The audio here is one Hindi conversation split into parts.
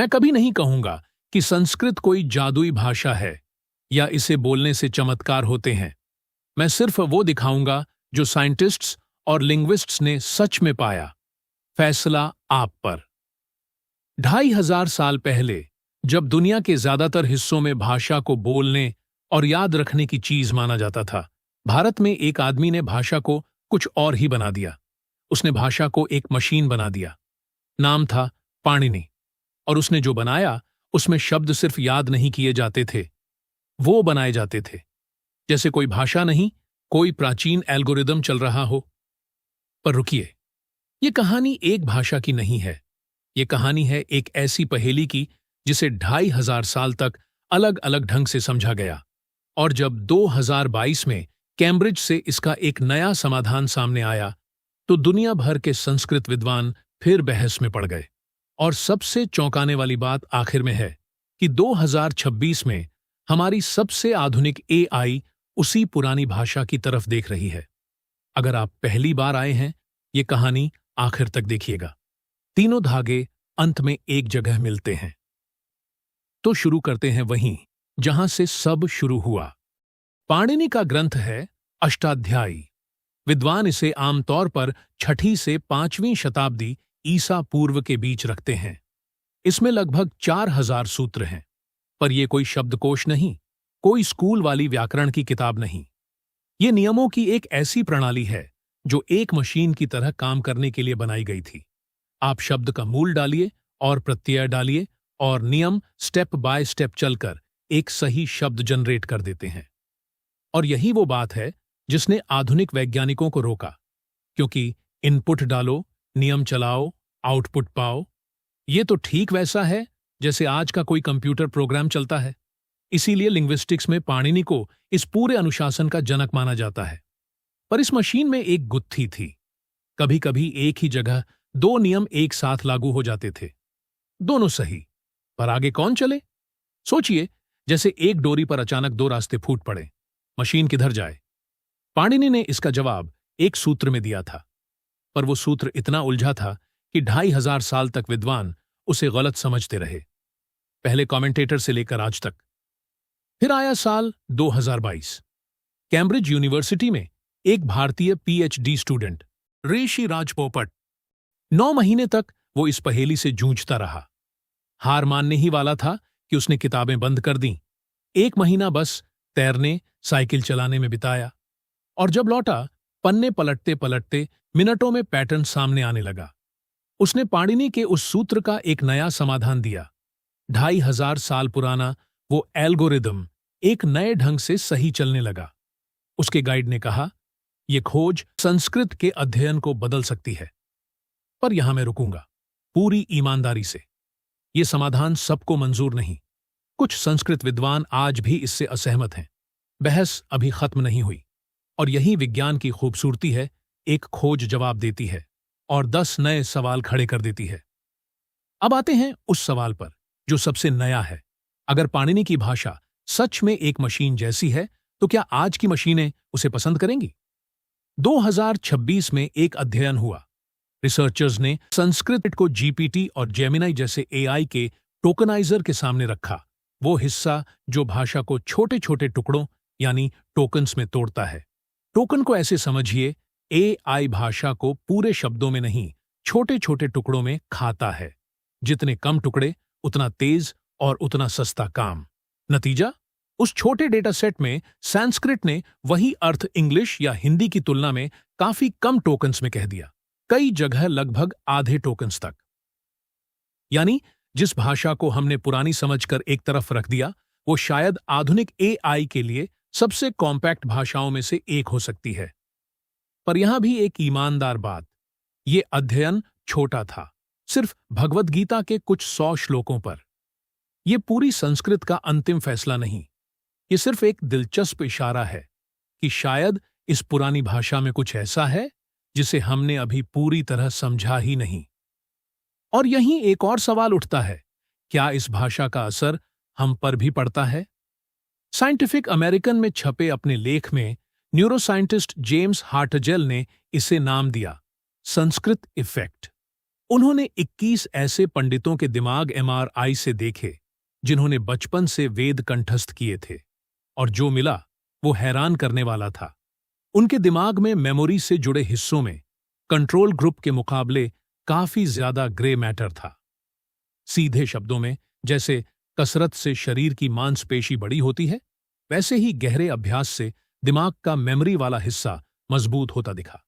मैं कभी नहीं कहूंगा कि संस्कृत कोई जादुई भाषा है या इसे बोलने से चमत्कार होते हैं। मैं सिर्फ वो दिखाऊंगा जो साइंटिस्ट्स और लिंग्विस्ट्स ने सच में पाया। फैसला आप पर। 2500 साल पहले, जब दुनिया के ज्यादातर हिस्सों में भाषा को बोलने और याद रखने की चीज माना जाता था, भारत में एक आदमी ने भाषा को कुछ और ही बना दिया। उसने भाषा को एक मशीन बना दिया। नाम था पाणिनि। और उसने जो बनाया, उसमें शब्द सिर्फ याद नहीं किए जाते थे, वो बनाए जाते थे जैसे कोई भाषा नहीं, कोई प्राचीन एल्गोरिदम चल रहा हो। पर रुकिए, ये कहानी एक भाषा की नहीं है। ये कहानी है एक ऐसी पहेली की जिसे 2500 साल तक अलग अलग ढंग से समझा गया। और जब 2022 में कैम्ब्रिज से इसका एक नया समाधान सामने आया, तो दुनिया भर के संस्कृत विद्वान फिर बहस में पड़ गए। और सबसे चौंकाने वाली बात आखिर में है कि 2026 में हमारी सबसे आधुनिक एआई उसी पुरानी भाषा की तरफ देख रही है। अगर आप पहली बार आए हैं, ये कहानी आखिर तक देखिएगा। तीनों धागे अंत में एक जगह मिलते हैं। तो शुरू करते हैं वहीं जहां से सब शुरू हुआ। पाणिनि का ग्रंथ है अष्टाध्यायी। विद्वान इसे आमतौर पर 6वीं से 5वीं शताब्दी ईसा पूर्व के बीच रखते हैं। इसमें लगभग 4000 सूत्र हैं। पर यह कोई शब्दकोश नहीं, कोई स्कूल वाली व्याकरण की किताब नहीं। ये नियमों की एक ऐसी प्रणाली है जो एक मशीन की तरह काम करने के लिए बनाई गई थी। आप शब्द का मूल डालिए और प्रत्यय डालिए और नियम स्टेप बाय स्टेप चलकर एक सही शब्द जनरेट कर देते हैं। और यही वो बात है जिसने आधुनिक वैज्ञानिकों को रोका, क्योंकि इनपुट डालो, नियम चलाओ, आउटपुट पाओ। ये तो ठीक वैसा है जैसे आज का कोई कंप्यूटर प्रोग्राम चलता है। इसीलिए लिंग्विस्टिक्स में पाणिनि को इस पूरे अनुशासन का जनक माना जाता है। पर इस मशीन में एक गुत्थी थी। कभी कभी एक ही जगह 2 नियम एक साथ लागू हो जाते थे। दोनों सही, पर आगे कौन चले? सोचिए, जैसे एक डोरी पर अचानक 2 रास्ते फूट पड़े। मशीन किधर जाए? पाणिनि ने इसका जवाब एक सूत्र में दिया था। पर वो सूत्र इतना उलझा था कि 2500 साल तक विद्वान उसे गलत समझते रहे, पहले कमेंटेटर से लेकर आज तक। फिर आया साल 2022। कैम्ब्रिज यूनिवर्सिटी में एक भारतीय पीएचडी स्टूडेंट ऋषि राज पोपट, 9 महीने तक वो इस पहेली से जूझता रहा। हार मानने ही वाला था कि उसने किताबें बंद कर दी। 1 महीना बस तैरने, साइकिल चलाने में बिताया। और जब लौटा, पन्ने पलटते पलटते मिनटों में पैटर्न सामने आने लगा। उसने पाणिनि के उस सूत्र का एक नया समाधान दिया। 2500 साल पुराना वो एल्गोरिदम एक नए ढंग से सही चलने लगा। उसके गाइड ने कहा, यह खोज संस्कृत के अध्ययन को बदल सकती है। पर यहां मैं रुकूंगा, पूरी ईमानदारी से। यह समाधान सबको मंजूर नहीं। कुछ संस्कृत विद्वान आज भी इससे असहमत हैं। बहस अभी खत्म नहीं हुई। और यही विज्ञान की खूबसूरती है, एक खोज जवाब देती है और 10 नए सवाल खड़े कर देती है। अब आते हैं उस सवाल पर जो सबसे नया है। अगर पाणिनि की भाषा सच में एक मशीन जैसी है, तो क्या आज की मशीनें उसे पसंद करेंगी? 2026 में एक अध्ययन हुआ। रिसर्चर्स ने संस्कृत को जीपीटी और जेमिनाई जैसे एआई के टोकनाइजर के सामने रखा, वो हिस्सा जो भाषा को छोटे छोटे टुकड़ों यानी टोकन्स में तोड़ता है। टोकन को ऐसे समझिए, एआई भाषा को पूरे शब्दों में नहीं, छोटे छोटे टुकड़ों में खाता है। जितने कम टुकड़े, उतना तेज और उतना सस्ता काम। नतीजा, उस छोटे डेटा सेट में संस्कृत ने वही अर्थ इंग्लिश या हिंदी की तुलना में काफी कम टोकन्स में कह दिया, कई जगह लगभग आधे टोकन्स तक। यानी जिस भाषा को हमने पुरानी समझकर एक तरफ रख दिया, वो शायद आधुनिक एआई के लिए सबसे कॉम्पैक्ट भाषाओं में से एक हो सकती है। पर यहां भी एक ईमानदार बात, ये अध्ययन छोटा था, सिर्फ भगवद गीता के कुछ 100 श्लोकों पर। यह पूरी संस्कृत का अंतिम फैसला नहीं, ये सिर्फ एक दिलचस्प इशारा है कि शायद इस पुरानी भाषा में कुछ ऐसा है जिसे हमने अभी पूरी तरह समझा ही नहीं। और यहीं एक और सवाल उठता है, क्या इस भाषा का असर हम पर भी पड़ता है? साइंटिफिक अमेरिकन में छपे अपने लेख में न्यूरोसाइंटिस्ट जेम्स हार्टजेल ने इसे नाम दिया, संस्कृत इफेक्ट। उन्होंने 21 ऐसे पंडितों के दिमाग MRI से देखे जिन्होंने बचपन से वेद कंठस्थ किए थे, और जो मिला वो हैरान करने वाला था। उनके दिमाग में मेमोरी से जुड़े हिस्सों में कंट्रोल ग्रुप के मुकाबले काफी ज्यादा ग्रे मैटर था। सीधे शब्दों में, जैसे कसरत से शरीर की मांसपेशी बड़ी होती है, वैसे ही गहरे अभ्यास से दिमाग का मेमोरी वाला हिस्सा मजबूत होता दिखा।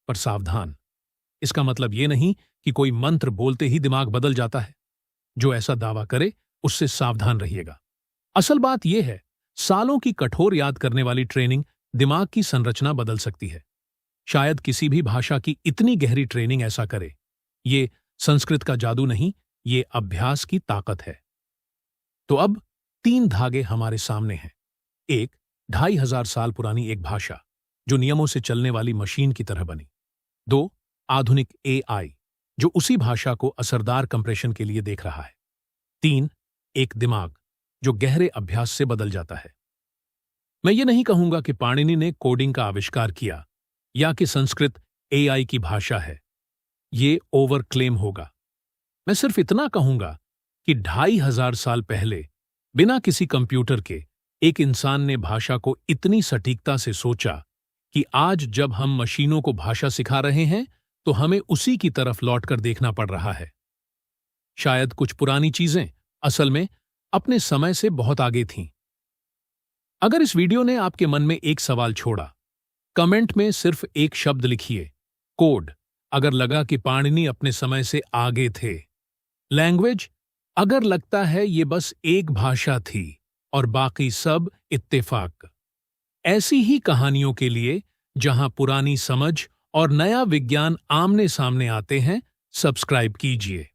पर सावधान, इसका मतलब ये नहीं कि कोई मंत्र बोलते ही दिमाग बदल जाता है। जो ऐसा दावा करे उससे सावधान रहिएगा। असल बात यह है, सालों की कठोर याद करने वाली ट्रेनिंग दिमाग की संरचना बदल सकती है। शायद किसी भी भाषा की इतनी गहरी ट्रेनिंग ऐसा करे। ये संस्कृत का जादू नहीं, ये अभ्यास की ताकत है। तो अब 3 धागे हमारे सामने हैं। एक, 2500 साल पुरानी एक भाषा जो नियमों से चलने वाली मशीन की तरह बनी। 2, आधुनिक AI जो उसी भाषा को असरदार कंप्रेशन के लिए देख रहा है। 3, एक दिमाग जो गहरे अभ्यास से बदल जाता है। मैं ये नहीं कहूंगा कि पाणिनि ने कोडिंग का आविष्कार किया या कि संस्कृत AI की भाषा है। ये ओवर क्लेम होगा। मैं सिर्फ इतना कहूंगा कि 2500 साल पहले बिना किसी कंप्यूटर के एक इंसान ने भाषा को इतनी सटीकता से सोचा कि आज जब हम मशीनों को भाषा सिखा रहे हैं तो हमें उसी की तरफ लौटकर देखना पड़ रहा है। शायद कुछ पुरानी चीजें असल में अपने समय से बहुत आगे थीं। अगर इस वीडियो ने आपके मन में एक सवाल छोड़ा, कमेंट में सिर्फ एक शब्द लिखिए, कोड, अगर लगा कि पाणिनि अपने समय से आगे थे। लैंग्वेज, अगर लगता है ये बस एक भाषा थी और बाकी सब इत्तेफाक। ऐसी ही कहानियों के लिए, जहां पुरानी समझ और नया विज्ञान आमने सामने आते हैं, सब्सक्राइब कीजिए।